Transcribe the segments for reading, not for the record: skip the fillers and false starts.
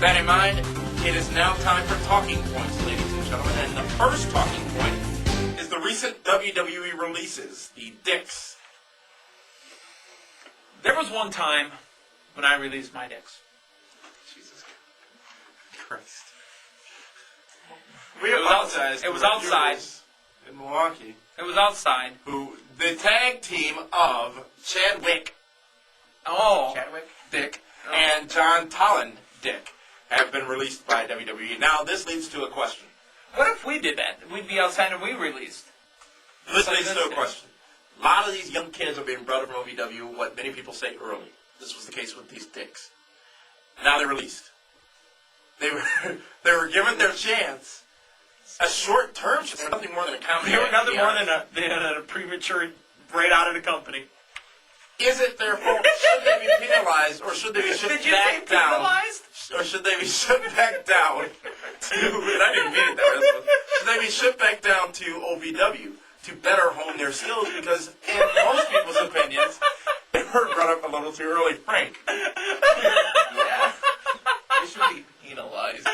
that in mind, it is now time for talking points, ladies and gentlemen. And the first talking point is the recent WWE releases, the Dicks. There was one time when I released my dicks. Jesus Christ. It was outside. In Milwaukee. It was outside. Who, the tag team of Chadwick Dick and John Toland Dick have been released by WWE. Now, this leads to a question. What if we did that? We'd be outside and we released. This leads to a question. A lot of these young kids are being brought up from OVW, what many people say early. This was the case with these Dicks. Now they're released. They were given their chance. A short term, nothing more than a comedy. They were nothing more than a premature right out of the company. Is it their fault? Should they be penalized, or should they be shipped back down? Penalized? Or should they be shipped back down to? And I didn't mean it that way. Should they be shipped back down to OVW to better hone their skills? Because in most people's opinions, they were brought up a little too early. Frank. Yeah. They should be penalized.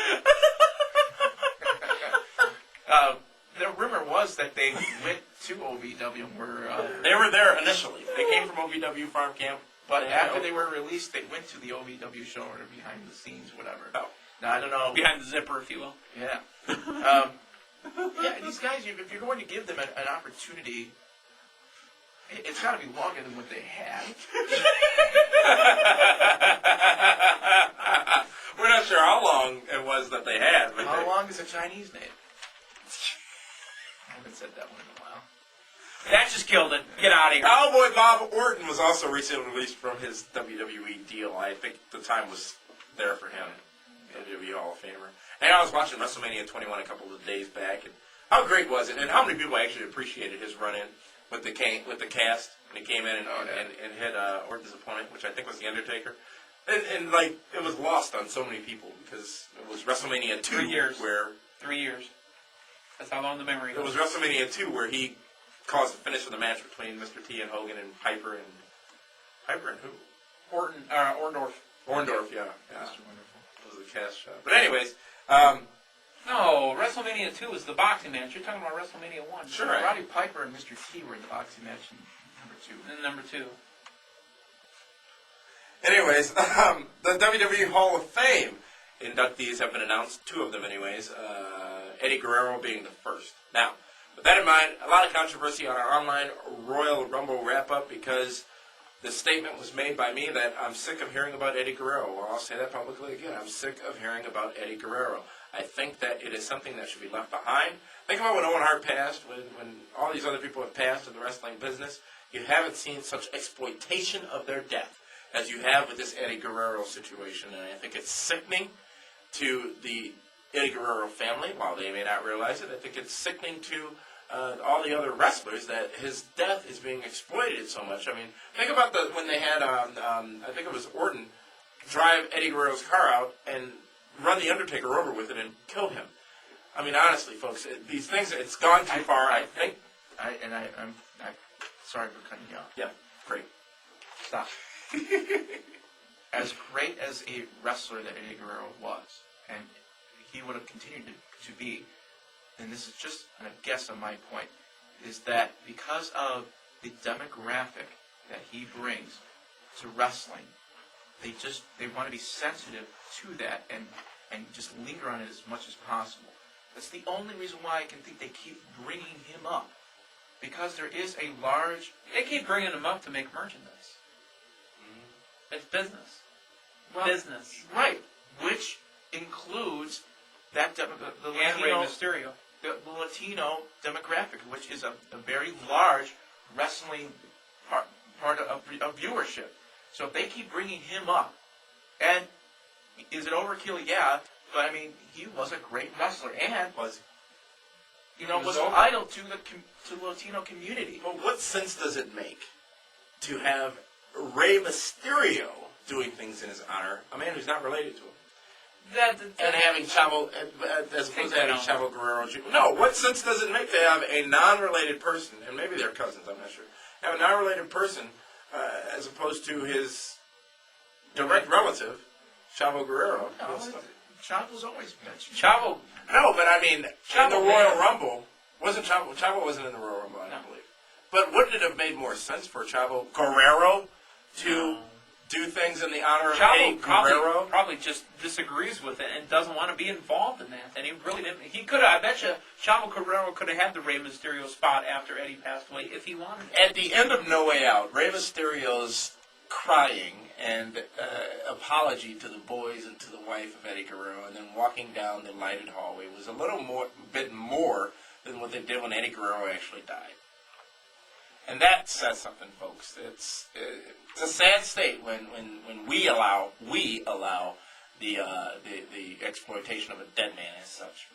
The rumor was that they went to OVW and were... They were there initially. They came from OVW Farm Camp. But after they were released, they went to the OVW show or behind the scenes, whatever. Oh. Now, I don't know. Behind the zipper, if you will. Yeah. Yeah, these guys, if you're going to give them an opportunity, it's got to be longer than what they had. We're not sure how long it was that they had. But how long is a Chinese name? I haven't said that one in a while. That just killed it. Get out of here. Cowboy Bob Orton was also recently released from his WWE deal. I think the time was there for him. WWE Hall of Famer. And I was watching WrestleMania 21 a couple of days back, and how great was it? And how many people actually appreciated his run-in with the cast when he came in and hit Orton's opponent, which I think was The Undertaker. And like, it was lost on so many people because it was WrestleMania 2. 3 years. 3 years. That's how long the memory goes. It was WrestleMania 2 where he caused the finish of the match between Mr. T and Hogan and Piper and who? Orndorff. Orndorff, yeah. Mr. Wonderful. It was a cast shot. But anyways, no, WrestleMania 2 was the boxing match. You're talking about WrestleMania 1. Sure. Roddy Piper and Mr. T were in the boxing match in number 2. And number 2. Anyways, the WWE Hall of Fame inductees have been announced, 2 of them anyways, Eddie Guerrero being the first. Now, with that in mind, a lot of controversy on our online Royal Rumble wrap-up because the statement was made by me that I'm sick of hearing about Eddie Guerrero. Well, I'll say that publicly again. I'm sick of hearing about Eddie Guerrero. I think that it is something that should be left behind. Think about when Owen Hart passed, when all these other people have passed in the wrestling business. You haven't seen such exploitation of their death as you have with this Eddie Guerrero situation. And I think it's sickening to the Eddie Guerrero family, while they may not realize it. I think it's sickening to all the other wrestlers that his death is being exploited so much. I mean, think about when they had, I think it was Orton, drive Eddie Guerrero's car out and run The Undertaker over with it and kill him. I mean, honestly, folks, these things, it's gone too far. I'm sorry for cutting you off. Yeah, great. Stop. As great as a wrestler that Eddie Guerrero was, and he would have continued to be, and this is just a guess on my point, is that because of the demographic that he brings to wrestling, they want to be sensitive to that and just linger on it as much as possible. That's the only reason why I can think they keep bringing him up, because there is a large... They keep bringing him up to make merchandise. Mm-hmm. It's business. Well, business. Right, which includes that the and Rey Mysterio. The Latino demographic, which is a very large wrestling part of viewership. So if they keep bringing him up, and is it overkill? Yeah, but I mean, he was a great wrestler and was an idol to the Latino community. But what sense does it make to have Rey Mysterio doing things in his honor, a man who's not related to him? And having Chavo, as opposed to having Chavo Guerrero Jr. No, what sense does it make to have a non-related person, and maybe they're cousins, I'm not sure, have a non-related person as opposed to his direct relative, Chavo Guerrero? Chavo's always mentioned. Chavo. No, but I mean, in Chavo the Man. Royal Rumble, wasn't Chavo? Chavo wasn't in the Royal Rumble, I don't believe. But wouldn't it have made more sense for Chavo Guerrero to do things in the honor of Eddie Chavo Guerrero? probably just disagrees with it and doesn't want to be involved in that. And he really didn't. He could have. I bet you Chavo Guerrero could have had the Rey Mysterio spot after Eddie passed away if he wanted it. At the end of No Way Out, Rey Mysterio's crying and apology to the boys and to the wife of Eddie Guerrero, and then walking down the lighted hallway was a bit more than what they did when Eddie Guerrero actually died. And that says something, folks. It's a sad state when we allow the exploitation of a dead man as such.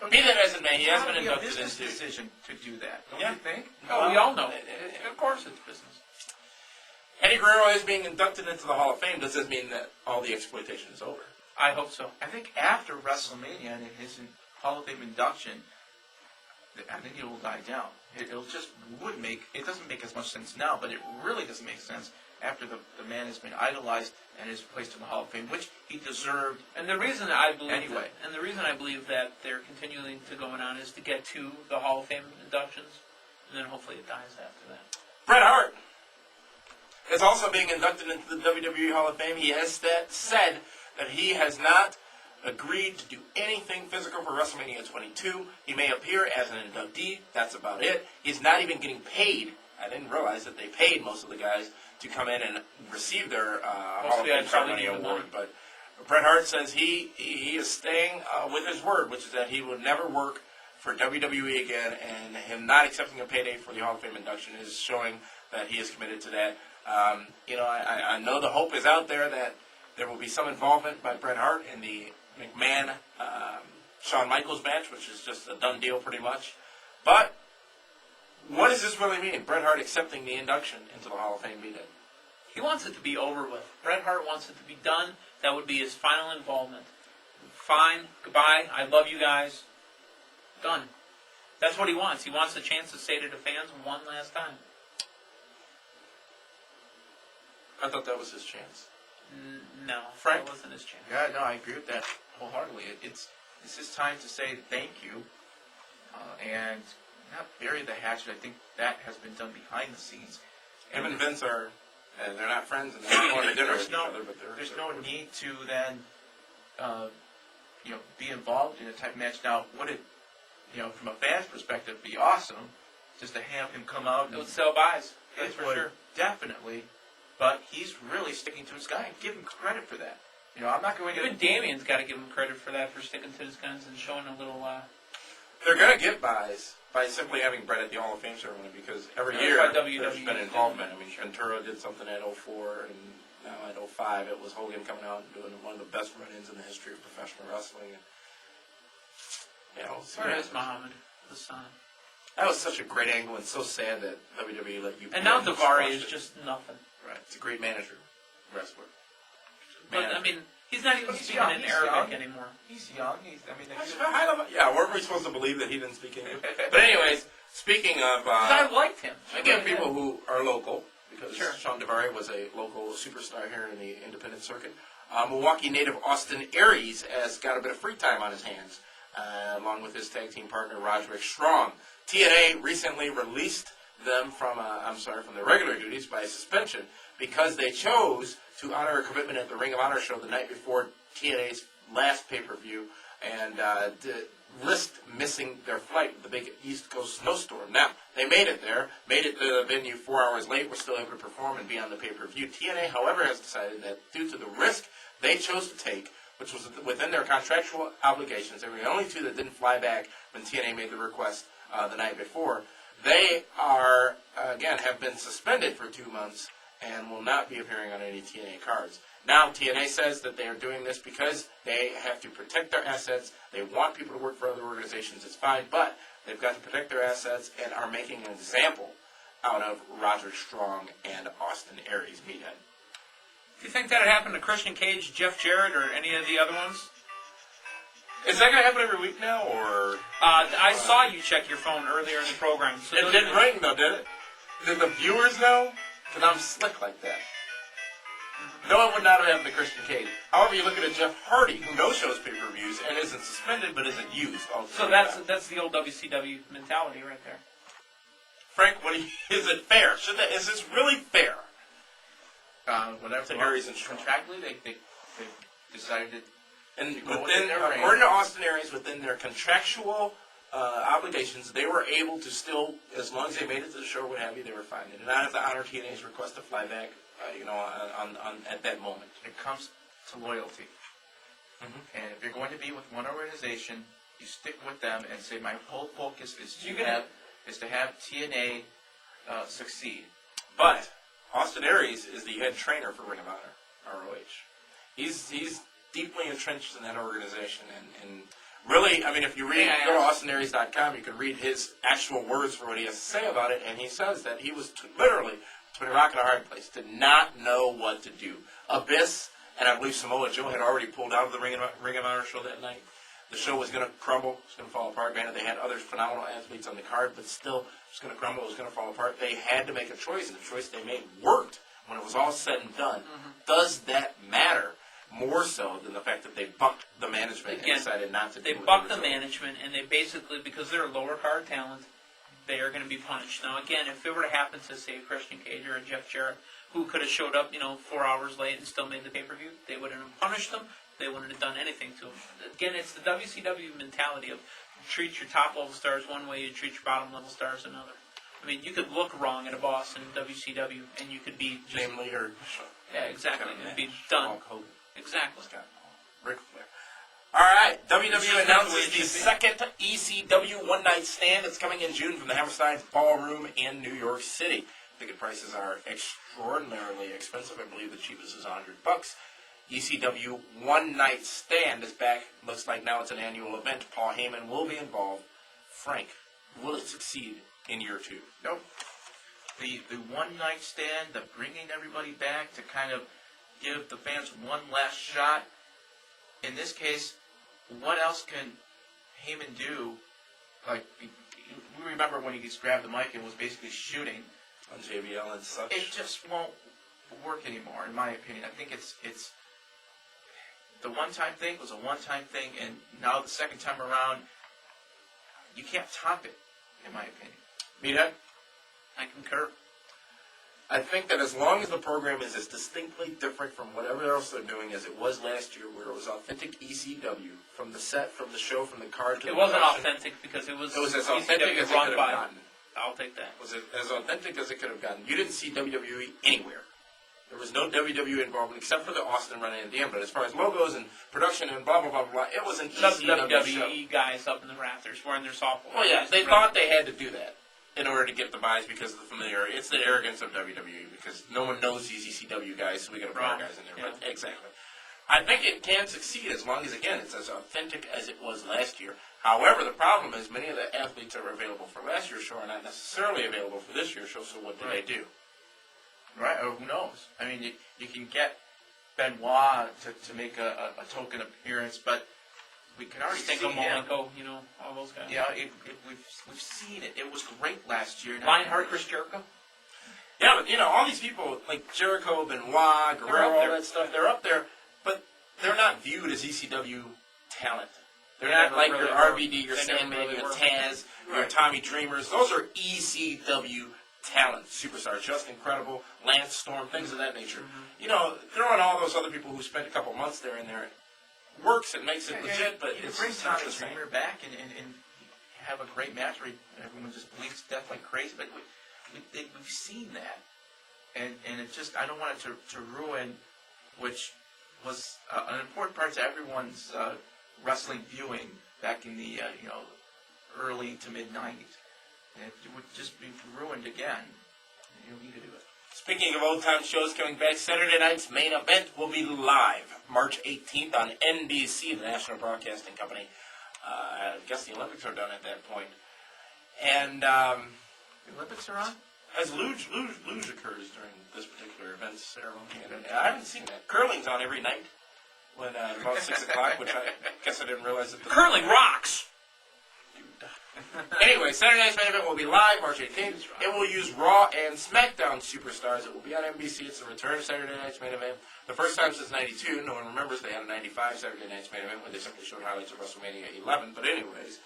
But be that as it may, he has been inducted into business decision to do that. Don't Yeah. you think? Oh, we all know. Of course, it's business. Eddie Guerrero is being inducted into the Hall of Fame. Does this mean that all the exploitation is over? I hope so. I think after WrestleMania and his Hall of Fame induction, I think it will die down. It doesn't make as much sense now, but it really doesn't make sense after the man has been idolized and is placed in the Hall of Fame, which he deserved. And the reason I believe Anyway. that they're continuing to going on is to get to the Hall of Fame inductions, and then hopefully it dies after that. Bret Hart is also being inducted into the WWE Hall of Fame. He has said that he has not agreed to do anything physical for WrestleMania 22. He may appear as an inductee. That's about it. He's not even getting paid. I didn't realize that they paid most of the guys to come in and receive their Hall of Fame ceremony award. But Bret Hart says he is staying with his word, which is that he would never work for WWE again, and him not accepting a payday for the Hall of Fame induction is showing that he is committed to that. I know the hope is out there that there will be some involvement by Bret Hart in the McMahon Shawn Michaels match, which is just a done deal pretty much. But what does this really mean? Bret Hart accepting the induction into the Hall of Fame meeting. He wants it to be over with. Bret Hart wants it to be done. That would be his final involvement. Fine, goodbye, I love you guys. Done. That's what he wants. He wants a chance to say to the fans one last time. I thought that was his chance. No, Frank? that wasn't his chance. Yeah, no, I agree with that wholeheartedly. It's his time to say thank you and not bury the hatchet. I think that has been done behind the scenes. Him and Vince are, they're not friends, and they're not going to dinner with each other, but There's no need to then, be involved in a type of match. Now, would it, from a fan's perspective, be awesome just to have him come out? It would sell buys. That's It for would, sure. definitely. But he's really sticking to his guy. Give him credit for that. I'm not going to Even Damien's got to give him credit for that, for sticking to his guns and showing a little. They're going to get buys by simply having Bret at the Hall of Fame ceremony, because every Yeah, year that's why WWE there's been did involvement. it. I mean, Ventura did something at 04, and now at 05 it was Hogan coming out and doing one of the best run-ins in the history of professional wrestling. And, Where is Muhammad, the son? that was such a great angle and so sad that WWE let you. And now Daivari is just nothing. Right. It's a great manager, wrestler. But, I mean, he's not even He's speaking young, in he's Arabic young. anymore. He's young. Yeah, weren't we supposed to believe that he didn't speak English? But anyways, speaking of... I liked him. again, people who are local, because Sure. Sean Daivari was a local superstar here in the independent circuit. Milwaukee native Austin Aries has got a bit of free time on his hands, along with his tag team partner Roderick Strong. TNA recently released them from their regular duties by suspension because they chose to honor a commitment at the Ring of Honor show the night before TNA's last pay-per-view and risked missing their flight with the big East Coast snowstorm. Now, they made it there, made it to the venue 4 hours late, were still able to perform and be on the pay-per-view. TNA, however, has decided that due to the risk they chose to take, which was within their contractual obligations, they were the only two that didn't fly back when TNA made the request the night before. They are, again, have been suspended for 2 months and will not be appearing on any TNA cards. Now, TNA says that they are doing this because they have to protect their assets. They want people to work for other organizations. It's fine, but they've got to protect their assets and are making an example out of Roderick Strong and Austin Aries, Meathead. Do you think that would happen to Christian Cage, Jeff Jarrett, or any of the other ones? Is that going to happen every week now, or...? I saw you check your phone earlier in the program. So It didn't ring, though, did it? Did the viewers know? Because I'm slick like that. No, it would not have the Christian Cage. However, you look at a Jeff Hardy, who no-shows pay-per-views and isn't suspended but isn't used. So that's the old WCW mentality right there. Frank, is it fair? Is this really fair? Whatever. To Aries and Strong. Contractually, they decided to. And go within, their range. according to Austin Aries, within their contractual obligations, they were able to still, as long as they made it to the show, what have you, they were fine. They did not have to honor TNA's request to fly back, at that moment. It comes to loyalty. Mhm. And if you're going to be with one organization, you stick with them and say, my whole focus is to have TNA succeed. But Austin Aries is the head trainer for Ring of Honor, ROH. He's deeply entrenched in that organization, and really, I mean, if you go to AustinAries.com, you can read his actual words for what he has to say about it, and he says that he was literally between a rock and a hard place, did not know what to do. Abyss, and I believe Samoa Joe had already pulled out of the Ring of Honor show that night. The show was going to crumble, it was going to fall apart. Granted, they had other phenomenal athletes on the card, but still, it was going to crumble, it was going to fall apart. They had to make a choice, and the choice they made worked when it was all said and done. Mm-hmm. Does that matter more so than the fact that they bucked the management Again, and decided not to do They what bucked they the were doing? management, and they basically, because they're a lower card talent, they are going to be punished. Now, again, if it were to happen to, say, a Christian Cage or a Jeff Jarrett, who could have showed up, 4 hours late and still made the pay-per-view, they wouldn't have punished them. They wouldn't have done anything to them. Again, it's the WCW mentality of treat your top-level stars one way, you treat your bottom-level stars another. I mean, you could look wrong at a boss in WCW, and you could be just... Namely, or Yeah, exactly. Kevin It'd be Nash, done. Hulk Hogan, Exactly. Scott Hall, Ric Flair. All right, WWE This is the way announces it the should be. second ECW One Night Stand. It's coming in June from the Hammerstein Ballroom in New York City. Ticket prices are extraordinarily expensive. I believe the cheapest is $100. ECW One Night Stand is back. Looks like now it's an annual event. Paul Heyman will be involved. Frank, will it succeed in year 2? Nope. The one night stand, the bringing everybody back to kind of give the fans one last shot. In this case, what else can Heyman do? Like, we remember when he just grabbed the mic and was basically shooting. On JBL and such. It just won't work anymore, in my opinion. I think it's the one-time thing was a one-time thing, and now the second time around, you can't top it, in my opinion. Meathead? I concur. I think that as long as the program is as distinctly different from whatever else they're doing as it was last year, where it was authentic ECW, from the set, from the show, from the card to It the wasn't production, authentic because it was as authentic ECW as it run could by. have gotten. I'll take that. Was it as authentic as it could have gotten? You didn't see WWE anywhere. There was no WWE involvement except for the Austin run-in at the end. But as far as logos and production and blah, blah, blah, blah, it was an Just ECW show. WWE guys up in the rafters wearing their softball. Well, yeah, jerseys, they right? thought they had to do that in order to get the buys because of the familiarity. It's the arrogance of WWE because no one knows these ECW guys, so we got to put our guys in there. Yeah. But exactly. I think it can succeed as long as, again, it's as authentic as it was last year. However, the problem is many of the athletes that were available for last year's show are not necessarily available for this year's show, so what do they do? Right, or who knows? I mean, you can get Benoit to make a token appearance, but we can already see him. Malenko, all those guys. Yeah, we've seen it. It was great last year. Lionheart, Chris Jericho. Yeah, but, all these people, like Jericho, Benoit, Guerrero, all that stuff, they're up there, but they're not viewed as ECW talent. They're not like your RVD, your Sandman, your Taz, your Tommy Dreamers. Those are ECW talent, superstars, Just Incredible, Lance Storm, things of that nature. Throwing all those other people who spent a couple months there in there works and makes it legit, but you it's bring not Tommy the same. Dreamer back and have a great match where everyone just bleeds to death like crazy. But we've seen that, and it just I don't want it to ruin, which was an important part to everyone's wrestling viewing back in the early to mid '90s. And it would just be ruined again. You don't need to do it. Speaking of old-time shows coming back, Saturday night's main event will be live March 18th on NBC, the National Broadcasting Company. I guess the Olympics are done at that point. And The Olympics are on? as luge occurs during this particular event ceremony, and I haven't seen that. Curling's on every night when about 6 o'clock, which I guess I didn't realize that. Curling rocks. Anyway, Saturday Night's Main Event will be live March 18th. It will use Raw and SmackDown superstars. It will be on NBC. It's the return of Saturday Night's Main Event. The first time since '92. No one remembers they had a '95 Saturday Night's Main Event where they simply showed highlights of WrestleMania 11. But anyways,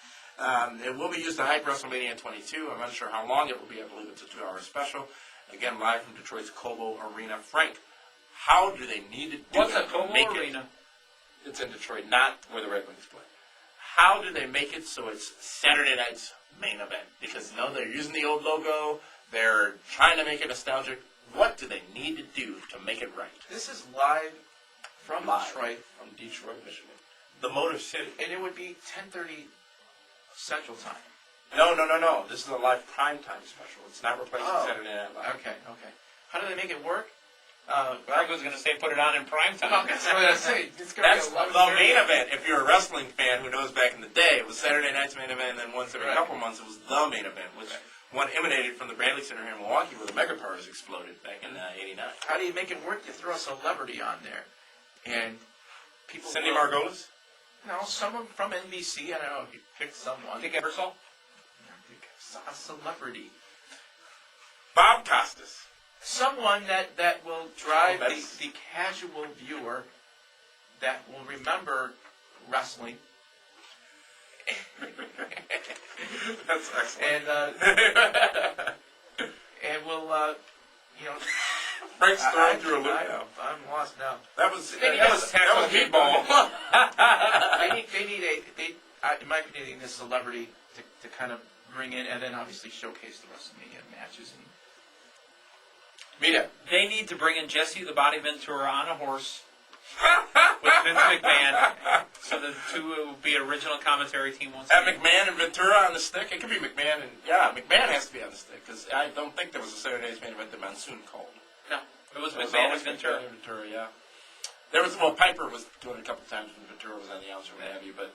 it will be used to hype WrestleMania 22. I'm not sure how long it will be. I believe it's a 2-hour special. Again, live from Detroit's Cobo Arena. Frank, how do they need to do What's it a Cobo make Arena? It's in Detroit, not where the Red Wings play. How do they make it so it's Saturday night's main event? Because they're using the old logo. They're trying to make it nostalgic. What do they need to do to make it right? This is live from Detroit. From Detroit, Michigan. The Motor City. And it would be 10:30 Central Time. No. This is a live primetime special. It's not replacing Saturday Night Live. Okay. How do they make it work? Greg was going to say put it on in prime time. That's what I say. It's gonna That's be the 11:30. main event. If you're a wrestling fan who knows back in the day, it was Saturday night's main event, and then once every couple months it was the main event, which one emanated from the Bradley Center here in Milwaukee where the Mega Powers exploded back in '89. How do you make it work? You throw a celebrity on there, and people. Cindy Margolis? No, someone from NBC. I don't know if you pick someone. Think Ebersol? A celebrity. Bob Costas. Someone that will drive Oh, that's- the casual viewer that will remember wrestling. That's excellent. And will Frank's thrown through a loop now. I'm lost now. That was They need that a was tackle meatball. they need in my opinion, they need a celebrity to kind of bring in and then obviously showcase the WrestleMania matches. And Mita. They need to bring in Jesse the Body Ventura on a horse with Vince McMahon, so the two will be original commentary team once Have again. McMahon and Ventura on the stick. It could be McMahon and McMahon has to be on the stick because I don't think there was a Saturday night's main event that Monsoon called. No, it was It was McMahon always and Ventura. McMahon and Ventura, yeah. There was Piper was doing it a couple times when Ventura was on the announcer, what have you. But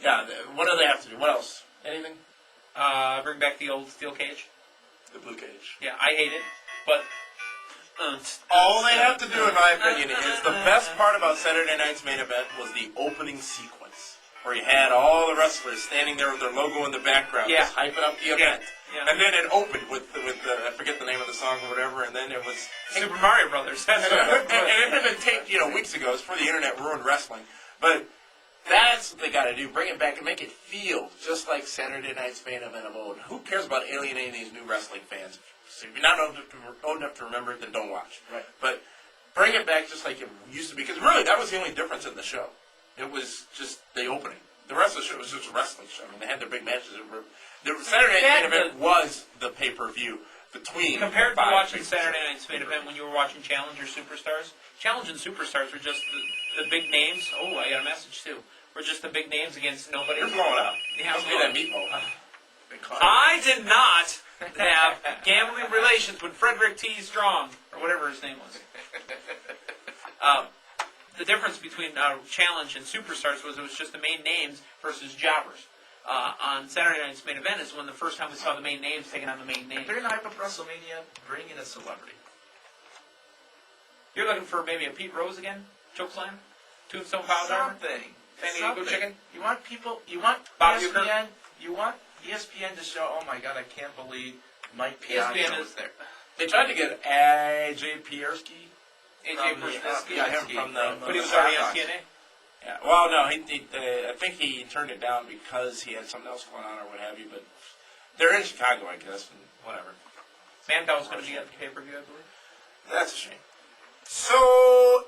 yeah, what do they have to do? What else? Anything? Bring back the old steel cage. The blue cage. Yeah, I hate it, but All they have to do, in my opinion, is the best part about Saturday night's main event was the opening sequence, where you had all the wrestlers standing there with their logo in the background, Yeah. just hyping up the event. Yeah. And then it opened with I forget the name of the song or whatever, and then it was Super Mario Brothers. and it had been taped, weeks ago. It's for the internet ruined wrestling, but that's what they got to do. Bring it back and make it feel just like Saturday night's main event of old. Who cares about alienating these new wrestling fans? So if you're not old enough to remember it, then don't watch. Right. But bring it back just like it used to be, because really that was the only difference in the show. It was just the opening. The rest of the show was just a wrestling show. I mean, they had their big matches. The Saturday night main event was the pay-per-view between. Compared to five watching big Saturday shows. Night's main event when you were watching Challenge or Superstars, Challenge and Superstars were just the big names. Oh, I got a message too. Were just the big names against nobody. You're blowing up. Yeah, Must be that meatball. I did not have gambling relations with Frederick T. Strong, or whatever his name was. The difference between Challenge and Superstars was it was just the main names versus jobbers. On Saturday night's main event is when the first time we saw the main names taking on the main names. If they're going to hype up WrestleMania, bring in a celebrity. You're looking for maybe a Pete Rose again? Chokeslam? Tombstone Power Driver? Something. San Diego Chicken? You want people, you want Bob ESPN, you want ESPN to show, oh my God, I can't believe Mike Piazza ESPN was there. They tried to get AJ Piersky. AJ From the- Pierzynski? yeah, him from the- But he was the already on Sox. TNA? Yeah. Well, no, I think he turned it down because he had something else going on or what have you. But they're in Chicago, I guess, and whatever. Mantel was going to be at the pay-per-view, I believe. That's a shame. So,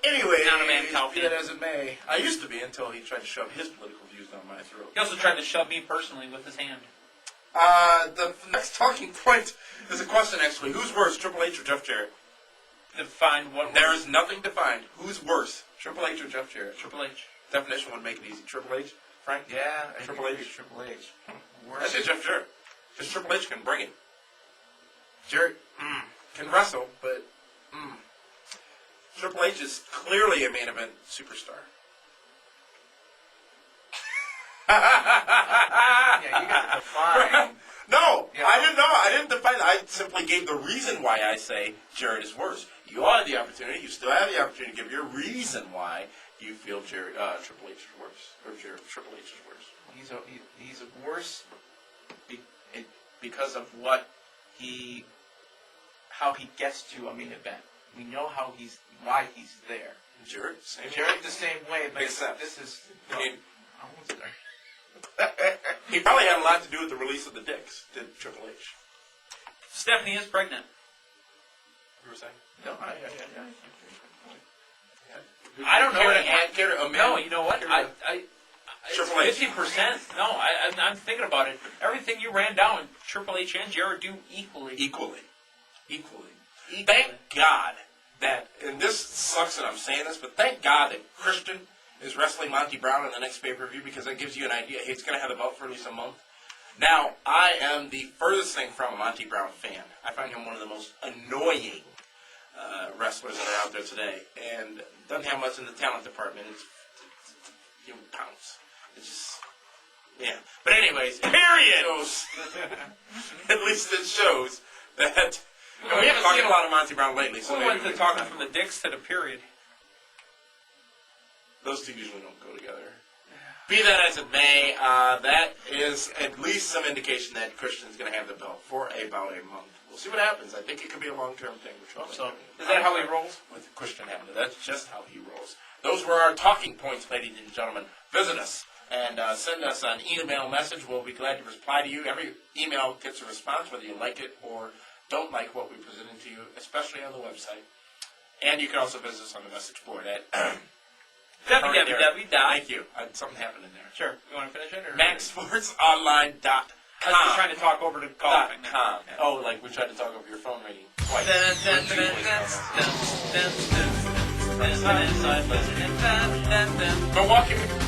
anyway, Not a man cow be that as it may, I used to be until he tried to shove his political views down my throat. He also tried to shove me personally with his hand. The next talking point is a question, actually. Who's worse, Triple H or Jeff Jarrett? Define what There is nothing defined. Who's worse, Triple H or Jeff Jarrett? Triple H. Definition would make it easy. Triple H, Frank? Yeah, I Triple agree, H. Triple H. I say Jeff Jarrett. Because Triple H can bring it. Jarrett can wrestle, but Triple H is clearly a main event superstar. Yeah, you got to define. No, Yeah. I didn't know. I didn't define it. I simply gave the reason why I say Jarrett is worse. You had the opportunity. You still have the opportunity to give your reason why you feel Triple H is worse, or Triple H is worse. He's a worse because of how he gets to a main event. We know why he's there. Jared, same. Jared the same way, but Makes sense. this is. I mean, I was there. he probably had a lot to do with the release of the dicks, did Triple H. Stephanie is pregnant. You were saying? No, I don't know. No, You know what? Triple H. 50%. No, I'm thinking about it. Everything you ran down, Triple H and Jared do equally. Equally. Thank God that, and this sucks that I'm saying this, but thank God that Christian is wrestling Monty Brown in the next pay-per-view, because that gives you an idea. He's going to have the belt for at least a month. Now, I am the furthest thing from a Monty Brown fan. I find him one of the most annoying wrestlers that are out there today, and doesn't have much in the talent department. It's human pounds. It's just, yeah. But anyways, period. At least it shows that. And we haven't seen a lot of Monty Brown lately, so We maybe went to talking from the dicks to the period. those two usually don't go together. Be that as it may, that is at least some indication that Christian's going to have the belt for about a month. We'll see what happens. I think it could be a long-term thing. So, is that how he rolls? With Christian having it. That's just how he rolls. Those were our talking points, ladies and gentlemen. Visit us and send us an email message. We'll be glad to reply to you. Every email gets a response, whether you like it or don't like what we presented to you, especially on the website. And you can also visit us on the message board at www. Thank you. Something happened in there. Sure. You want to finish it? Or? MaxSportsOnline.com. I was just trying to talk over to call. .com. Oh, like we tried to talk over your phone rating twice. Milwaukee.